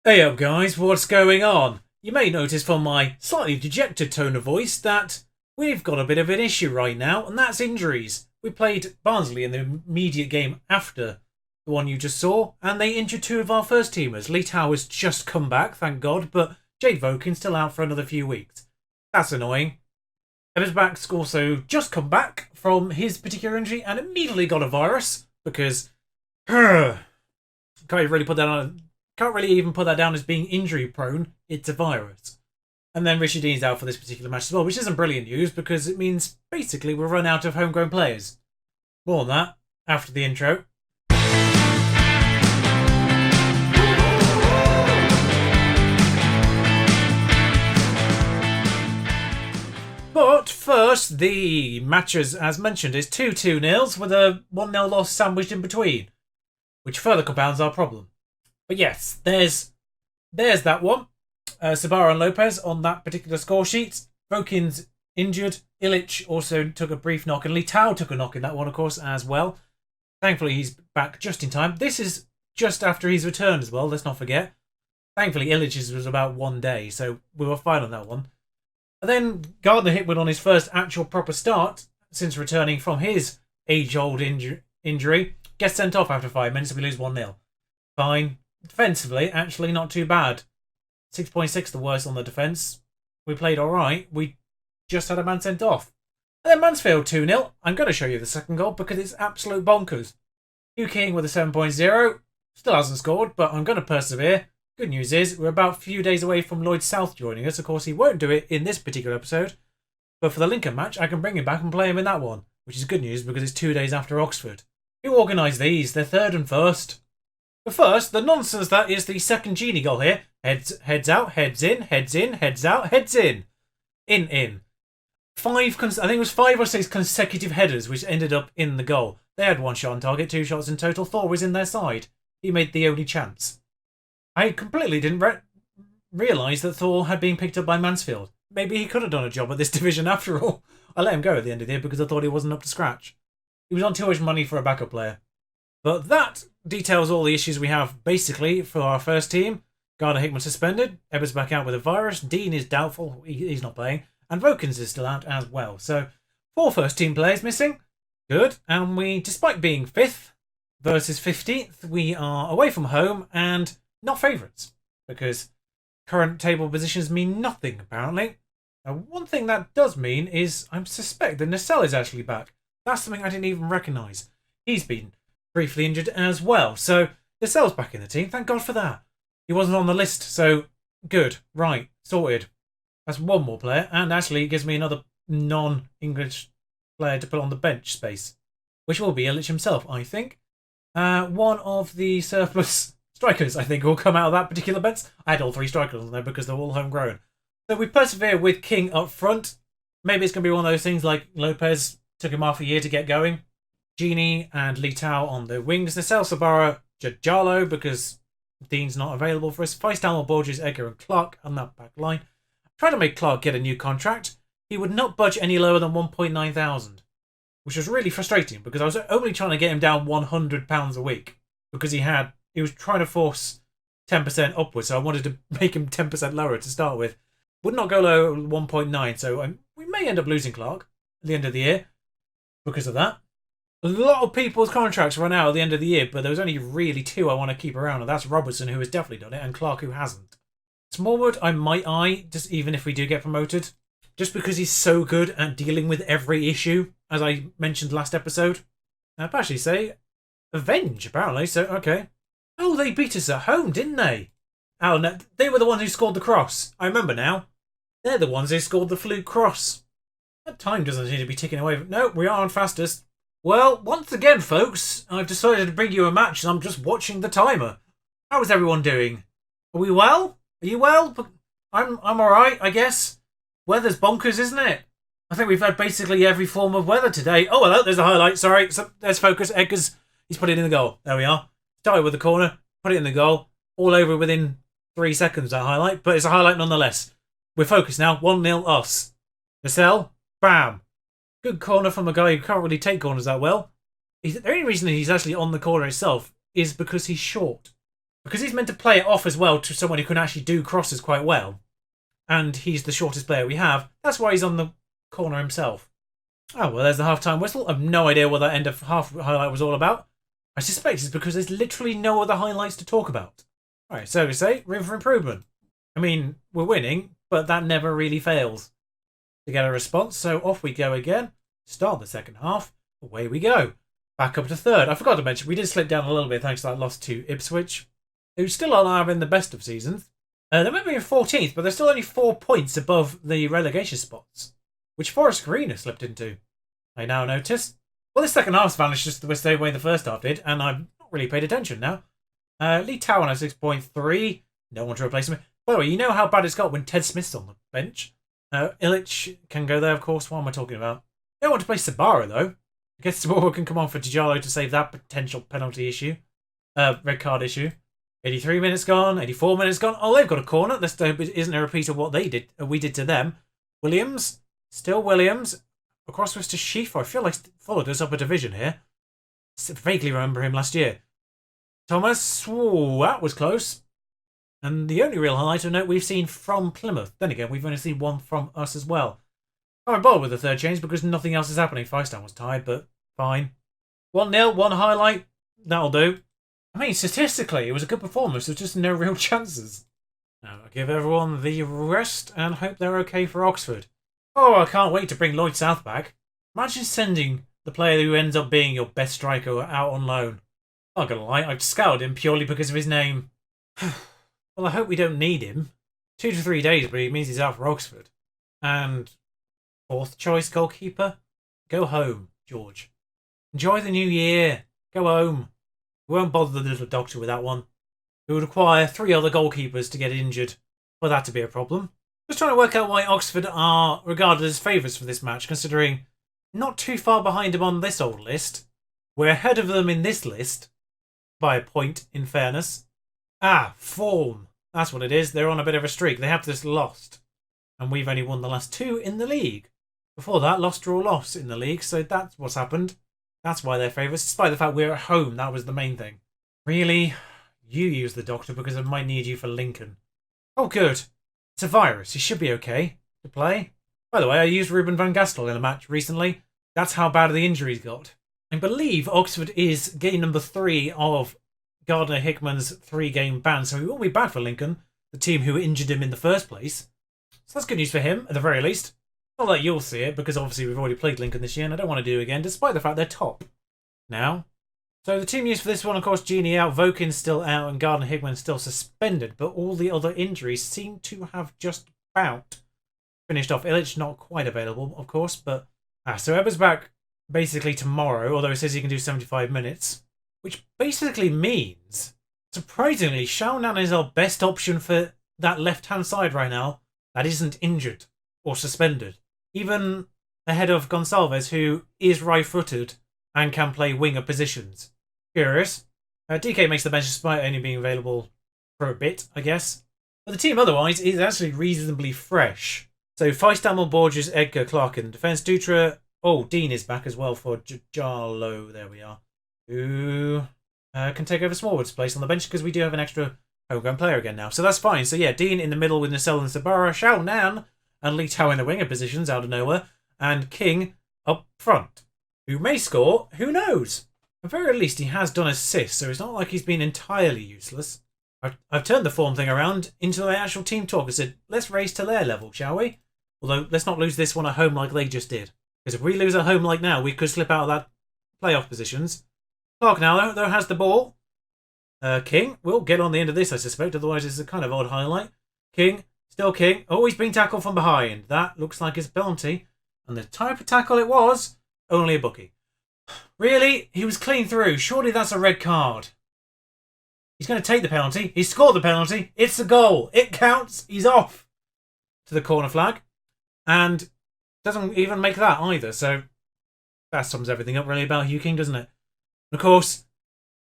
Hey up guys, what's going on? You may notice from my slightly dejected tone of voice that we've got a bit of an issue right now, and that's injuries. We played Barnsley in the immediate game after the one you just saw, and they injured two of our first teamers. Lee Tower's just come back, thank God, but Jade Vokin's still out for another few weeks. That's annoying. Ebersbach's also just come back from his particular injury and immediately got a virus, because can't really even put that down as being injury prone. It's a virus. And then Richard Dean's out for this particular match as well, which isn't brilliant news because it means basically we'll run out of homegrown players. More on that after the intro. But first, the matches, as mentioned, is 2-2-0s with a 1-0 loss sandwiched in between, which further compounds our problem. But yes, there's that one. Sabara and Lopez on that particular score sheet. Vokin's injured. Illich also took a brief knock, and Lee Tao took a knock in that one, of course, as well. Thankfully, he's back just in time. This is just after he's returned as well, let's not forget. Thankfully, Illich's was about 1 day, so we were fine on that one. And then Gardner Hitwood on his first actual proper start since returning from his age-old injury. Gets sent off after 5 minutes and we lose 1-0. Fine. Defensively, actually not too bad. 6.6 the worst on the defence. We played alright. We just had a man sent off. And then Mansfield 2-0. I'm going to show you the second goal because it's absolute bonkers. Hugh King with a 7.0. Still hasn't scored, but I'm going to persevere. Good news is, we're about a few days away from Lloyd South joining us. Of course, he won't do it in this particular episode. But for the Lincoln match, I can bring him back and play him in that one. Which is good news because it's 2 days after Oxford. Who organised these? They're third and first. But first, the nonsense that is the second Genie goal here. Heads out, heads in, heads in, heads out, heads in. In. I think it was 5 or 6 consecutive headers which ended up in the goal. They had 1 shot on target, 2 shots in total. Thor was in their side. He made the only chance. I completely didn't realise that Thor had been picked up by Mansfield. Maybe he could have done a job at this division after all. I let him go at the end of the year because I thought he wasn't up to scratch. He was on too much money for a backup player. But that details all the issues we have, basically, for our first team. Gardner Hickman suspended. Ebersbach out with a virus. Dean is doubtful. He's not playing. And Vokins is still out as well. So, 4 first-team players missing. Good. And we, despite being 5th versus 15th, we are away from home and not favourites. Because current table positions mean nothing, apparently. Now, one thing that does mean is I suspect that Nacelle is actually back. That's something I didn't even recognise. He's been briefly injured as well. So, Nacelle's back in the team. Thank God for that. He wasn't on the list, so good. Right. Sorted. That's 1 more player. And actually, it gives me another non-English player to put on the bench space. Which will be Illich himself, I think. One of the surplus strikers, I think, will come out of that particular bench. I had all 3 strikers on there because they're all homegrown. So we persevere with King up front. Maybe it's going to be one of those things like Lopez took him half a year to get going. Genie and Lee Tao on the wings. Nacelle, Sabara, Jalo, because Dean's not available for us. Feistal, Borges, Edgar and Clark on that back line. Tried to make Clark get a new contract. He would not budge any lower than 1.9 thousand. Which was really frustrating because I was only trying to get him down £100 a week. Because he was trying to force 10% upwards, so I wanted to make him 10% lower to start with. Would not go lower 1.9, so we may end up losing Clark at the end of the year because of that. A lot of people's contracts run out at the end of the year, but there was only really 2 I want to keep around, and that's Robertson, who has definitely done it, and Clark, who hasn't. Smallwood, I might eye, just even if we do get promoted, just because he's so good at dealing with every issue, as I mentioned last episode. I'd actually say Avenge, apparently, so okay. Oh, they beat us at home, didn't they? Oh, no, they were the ones who scored the cross. I remember now. They're the ones who scored the fluke cross. That time doesn't seem to be ticking away. No, we are on fastest. Well, once again, folks, I've decided to bring you a match and I'm just watching the timer. How is everyone doing? Are we well? Are you well? I'm alright, I guess. Weather's bonkers, isn't it? I think we've had basically every form of weather today. Oh, hello, there's the highlight. Sorry, so let's focus. Edgar's, he's put it in the goal. There we are. Started with the corner, put it in the goal. All over within 3 seconds, that highlight. But it's a highlight nonetheless. We're focused now. 1-0 us. Nacelle, bam. Good corner from a guy who can't really take corners that well. The only reason he's actually on the corner itself is because he's short. Because he's meant to play it off as well to someone who can actually do crosses quite well. And he's the shortest player we have. That's why he's on the corner himself. Oh, well, there's the half-time whistle. I've no idea what that end of half highlight was all about. I suspect it's because there's literally no other highlights to talk about. Alright, so we say, room for improvement. I mean, we're winning, but that never really fails to get a response. So off we go again. Start the second half. Away we go. Back up to third. I forgot to mention, we did slip down a little bit thanks to that loss to Ipswich, who still are having the best of seasons. They might be in 14th, but they're still only 4 points above the relegation spots, which Forest Green have slipped into, I now notice. Well, this second half's vanished just the same way the first half did, and I've not really paid attention now. Lee Towan has 6.3. No one to replace him. By the way, you know how bad it's got when Ted Smith's on the bench. Illich can go there, of course. What am I talking about? No one to play Sabara, though. I guess Sabara can come on for Tijalo to save that potential penalty issue. Red card issue. 83 minutes gone. 84 minutes gone. Oh, they've got a corner. This isn't a repeat of what they did. We did to them. Williams. Still Williams. Across was to Sheaf. I feel like followed us up a division here. I vaguely remember him last year. Thomas. Ooh, that was close. And the only real highlight of note we've seen from Plymouth. Then again, we've only seen one from us as well. I won't bother with the third change because nothing else is happening. Fivestown was tied, but fine. 1-0, one highlight. That'll do. I mean, statistically, it was a good performance. There's just no real chances. Now, I'll give everyone the rest and hope they're okay for Oxford. Oh, I can't wait to bring Lloyd South back. Imagine sending the player who ends up being your best striker out on loan. I'm not gonna lie, I've scoured him purely because of his name. Well, I hope we don't need him. 2 to 3 days, but it means he's out for Oxford. And fourth choice goalkeeper? Go home, George. Enjoy the new year. Go home. We won't bother the little doctor with that one. It would require 3 other goalkeepers to get injured for that to be a problem. Just trying to work out why Oxford are regarded as favourites for this match, considering not too far behind them on this old list. We're ahead of them in this list by a point, in fairness. Form. That's what it is. They're on a bit of a streak. They have just lost. And we've only won the last 2 in the league. Before that, loss, draw, loss in the league. So that's what's happened. That's why they're favourites, despite the fact we're at home. That was the main thing. Really? You use the doctor because I might need you for Lincoln. Oh, good. It's a virus. He should be okay to play. By the way, I used Ruben van Gastel in a match recently. That's how bad the injuries got. I believe Oxford is game number 3 of Gardner Hickman's 3-game ban, so he won't be back for Lincoln, the team who injured him in the first place. So that's good news for him, at the very least. Not that you'll see it, because obviously we've already played Lincoln this year, and I don't want to do it again, despite the fact they're top now. So the team used for this one, of course, Genie out, Vokin's still out, and Gardner Hickman still suspended, but all the other injuries seem to have just about finished off. Illich not quite available, of course, but... so Eber's back basically tomorrow, although it says he can do 75 minutes. Which basically means, surprisingly, Shaonan is our best option for that left-hand side right now that isn't injured or suspended. Even ahead of Gonsalves, who is right-footed and can play winger positions. Curious. DK makes the bench despite only being available for a bit, I guess. But the team otherwise is actually reasonably fresh. So Feistamel, Borges, Edgar, Clark in defence. Dutra. Oh, Dean is back as well for Jarlo. There we are. Who can take over Smallwood's place on the bench because we do have an extra homegrown player again now. So that's fine. So yeah, Dean in the middle with Nacelle and Sabara, Shao Nan and Lee Tao in the winger positions out of nowhere, and King up front. Who may score? Who knows? At the very least, he has done assists, so it's not like he's been entirely useless. I've turned the form thing around into the actual team talk and said, let's raise to their level, shall we? Although, let's not lose this one at home like they just did. Because if we lose at home like now, we could slip out of that playoff positions. Clark now, though, has the ball. King will get on the end of this, I suspect. Otherwise, it's a kind of odd highlight. King, still King. Oh, he's been tackled from behind. That looks like it's a penalty. And the type of tackle it was, only a bookie. Really? He was clean through. Surely that's a red card. He's going to take the penalty. He scored the penalty. It's a goal. It counts. He's off to the corner flag. And doesn't even make that either. So that sums everything up really about Hugh King, doesn't it? Of course,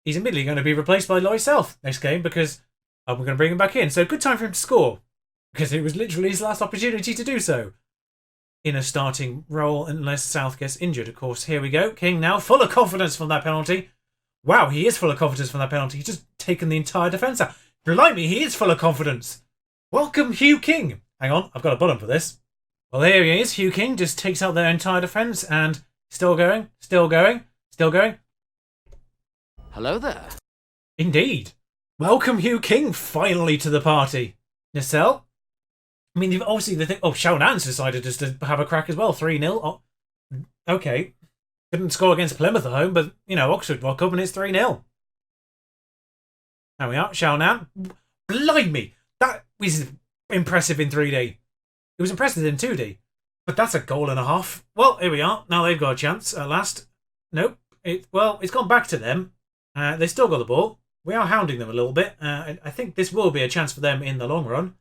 he's immediately going to be replaced by Lloyd South next game because we're going to bring him back in. So good time for him to score because it was literally his last opportunity to do so in a starting role unless South gets injured. Of course, here we go. King now full of confidence from that penalty. Wow, he is full of confidence from that penalty. He's just taken the entire defence out. Blimey, he is full of confidence. Welcome, Hugh King. Hang on, I've got a button for this. Well, here he is. Hugh King just takes out their entire defence and still going, still going, still going. Hello there. Indeed. Welcome, Hugh King, finally to the party. Nacelle? I mean, obviously they think, oh, Shaunan's decided just to have a crack as well. 3-0. Oh, okay. Couldn't score against Plymouth at home, but, you know, Oxford rock up and it's 3-0. There we are. Shaunan. Blimey! That was impressive in 3D. It was impressive in 2D. But that's a goal and a half. Well, here we are. Now they've got a chance at last. Nope. It's gone back to them. They still got the ball. We are hounding them a little bit. I think this will be a chance for them in the long run.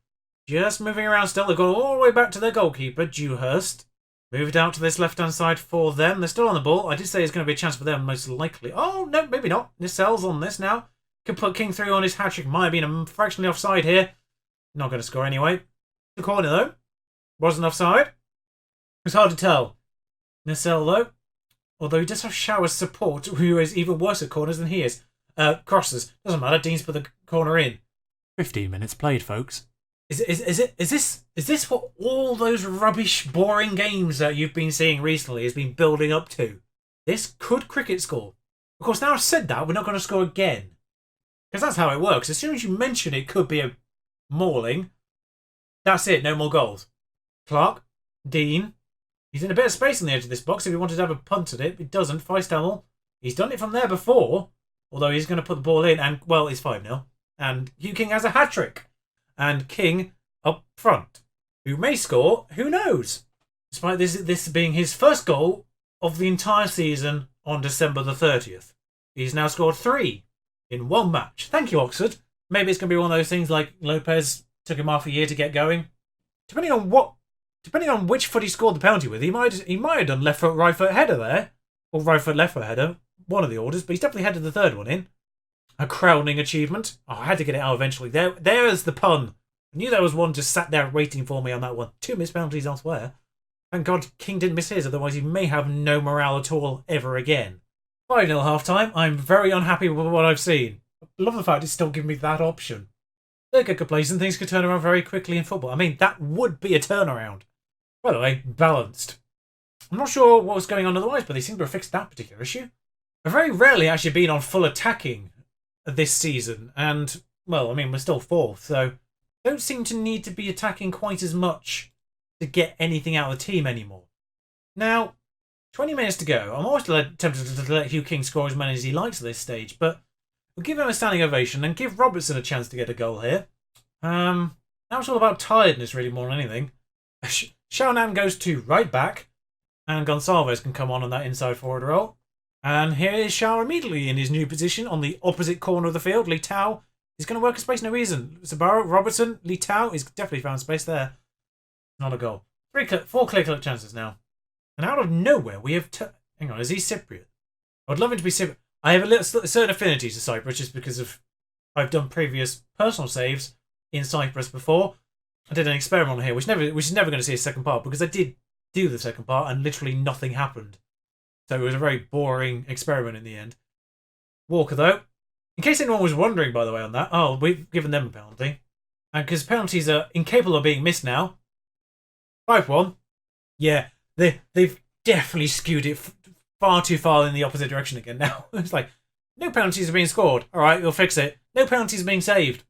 Just moving around still. They've gone all the way back to their goalkeeper, Dewhurst. Moved out to this left-hand side for them. They're still on the ball. I did say it's going to be a chance for them, most likely. Oh, no, maybe not. Nacell's on this now. Could put King through on his hat-trick. Might have been a fractionally offside here. Not going to score anyway. The corner, though. Wasn't offside. It's hard to tell. Nacelle, though. Although he does have Shower's support, who is even worse at corners than he is. Crosses. Doesn't matter. Dean's put the corner in. 15 minutes played, folks. Is this what all those rubbish, boring games that you've been seeing recently has been building up to? This could cricket score. Of course, now I've said that, we're not going to score again. Because that's how it works. As soon as you mention it could be a mauling, that's it, no more goals. Clark, Dean, he's in a bit of space on the edge of this box if he wanted to have a punt at it, but he doesn't. Feistamel, he's done it from there before, although he's going to put the ball in, and, well, it's 5-0. And Hugh King has a hat-trick. And King up front. Who may score, who knows? Despite this being his first goal of the entire season on December the 30th. He's now scored 3 in one match. Thank you, Oxford. Maybe it's going to be one of those things like Lopez took him half a year to get going. Depending on which foot he scored the penalty with, he might have done left foot, right foot header there. Or right foot, left foot header. One of the orders, but he's definitely headed the third one in. A crowning achievement. Oh, I had to get it out eventually. There's the pun. I knew there was one just sat there waiting for me on that one. 2 missed penalties elsewhere. Thank God King didn't miss his, otherwise he may have no morale at all ever again. 5-0 half-time. I'm very unhappy with what I've seen. I love the fact it's still giving me that option. They get complacent, things could turn around very quickly in football. I mean, that would be a turnaround. By the way, balanced. I'm not sure what was going on otherwise, but they seem to have fixed that particular issue. I've very rarely actually been on full attacking this season, and, well, I mean, we're still 4th, so don't seem to need to be attacking quite as much to get anything out of the team anymore. Now, 20 minutes to go. I'm always tempted to let Hugh King score as many as he likes at this stage, but we'll give him a standing ovation and give Robertson a chance to get a goal here. Now it's all about tiredness, really, more than anything. Shaunan goes to right back, and Gonsalves can come on that inside forward role. And here is Shao immediately in his new position on the opposite corner of the field. Lee Tao is going to work a space, no reason. Sabaro, Robertson, Lee Tao is definitely found space there. Not a goal. 4 clear-cut chances now. And out of nowhere, we have... Hang on, is he Cypriot? I would love him to be Cypriot. I have a certain affinity to Cyprus just because of... I've done previous personal saves in Cyprus before. I did an experiment here, which is never going to see a second part because I did do the second part and literally nothing happened. So it was a very boring experiment in the end. Walker, though. In case anyone was wondering, by the way, on that. Oh, we've given them a penalty. And because penalties are incapable of being missed now. 5-1. Yeah, they've definitely skewed it far too far in the opposite direction again now. It's like, no penalties are being scored. All right, we'll fix it. No penalties are being saved.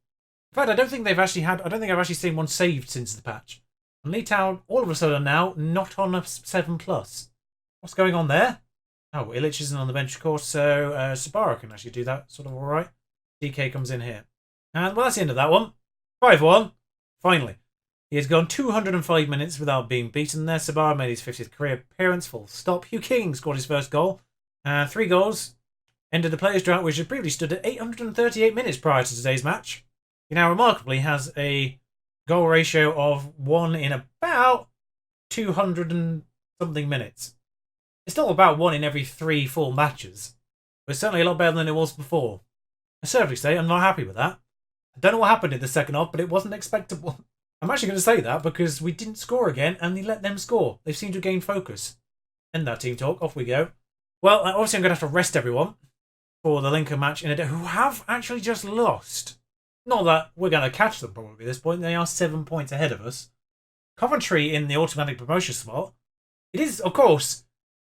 In fact, I don't think I've actually seen one saved since the patch. And Lee Town, all of a sudden now, not on a 7+. What's going on there? Oh, Illich isn't on the bench, of course, so Sabara can actually do that sort of all right. DK comes in here. And, well, that's the end of that one. 5-1. Finally. He has gone 205 minutes without being beaten there. Sabara made his 50th career appearance, full stop. Hugh King scored his first goal. 3 goals. Ended the players' drought, which had previously stood at 838 minutes prior to today's match. He now remarkably has a goal ratio of 1 in about 200 and something minutes. It's still about 1 in every 3 full matches, but it's certainly a lot better than it was before. I certainly say I'm not happy with that. I don't know what happened in the second half, but it wasn't expectable. I'm actually going to say that because we didn't score again and they let them score. They seem to gain focus. End that team talk. Off we go. Well, obviously I'm going to have to rest everyone for the Lincoln match in a day, who have actually just lost. Not that we're going to catch them probably at this point. They are 7 points ahead of us. Coventry in the automatic promotion spot. It is, of course,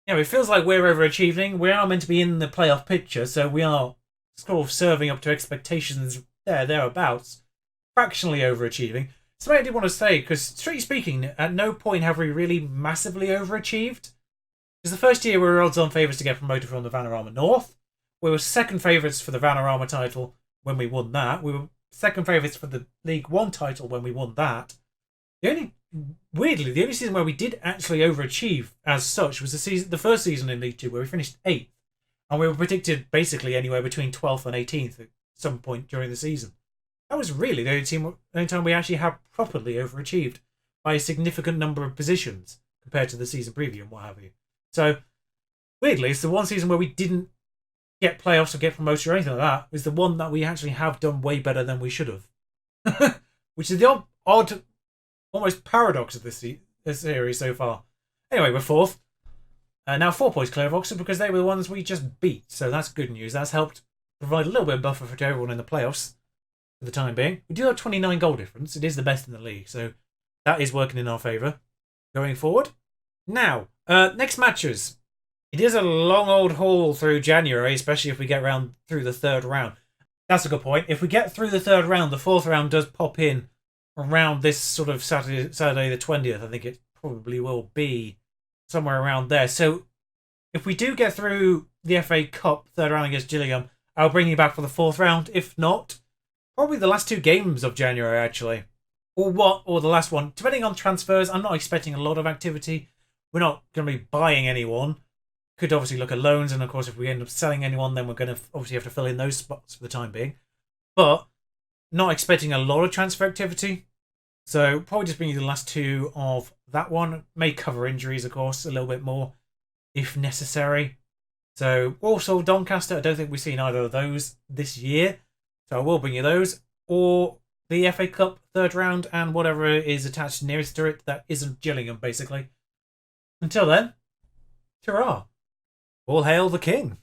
it feels like we're overachieving. We are meant to be in the playoff picture, so we are sort of serving up to expectations thereabouts. Fractionally overachieving. Something I did want to say, because strictly speaking, at no point have we really massively overachieved. Because the first year we were odds-on favourites to get promoted from the Vanarama North. We were second favourites for the Vanarama title when we won that. We were second favourites for the League One title when we won that. Weirdly, the only season where we did actually overachieve as such was the first season in League Two, where we finished 8th. And we were predicted basically anywhere between 12th and 18th at some point during the season. That was really the only time we actually have properly overachieved by a significant number of positions compared to the season preview and what have you. So, weirdly, it's the one season where we didn't get playoffs or get promoted or anything like that. It's the one that we actually have done way better than we should have. Which is the odd, almost paradox of this series so far. Anyway, we're 4th. Now 4 points clear of Oxford because they were the ones we just beat. So that's good news. That's helped provide a little bit of buffer for everyone in the playoffs for the time being. We do have 29 goal difference. It is the best in the league. So that is working in our favour going forward. Now, next matches. It is a long old haul through January, especially if we get round through the 3rd round. That's a good point. If we get through the 3rd round, the 4th round does pop in around this sort of Saturday the 20th. I think it probably will be somewhere around there. So if we do get through the FA Cup 3rd round against Gillingham, I'll bring you back for the 4th round. If not, probably the last 2 games of January, actually. Or the last one. Depending on transfers, I'm not expecting a lot of activity. We're not going to be buying anyone. Could obviously look at loans, and of course, if we end up selling anyone, then we're going to obviously have to fill in those spots for the time being. But not expecting a lot of transfer activity. So probably just bring you the last 2 of that one. May cover injuries, of course, a little bit more if necessary. So also Doncaster, I don't think we've seen either of those this year. So I will bring you those. Or the FA Cup 3rd round and whatever is attached nearest to it that isn't Gillingham, basically. Until then, ta-ra. All hail the king.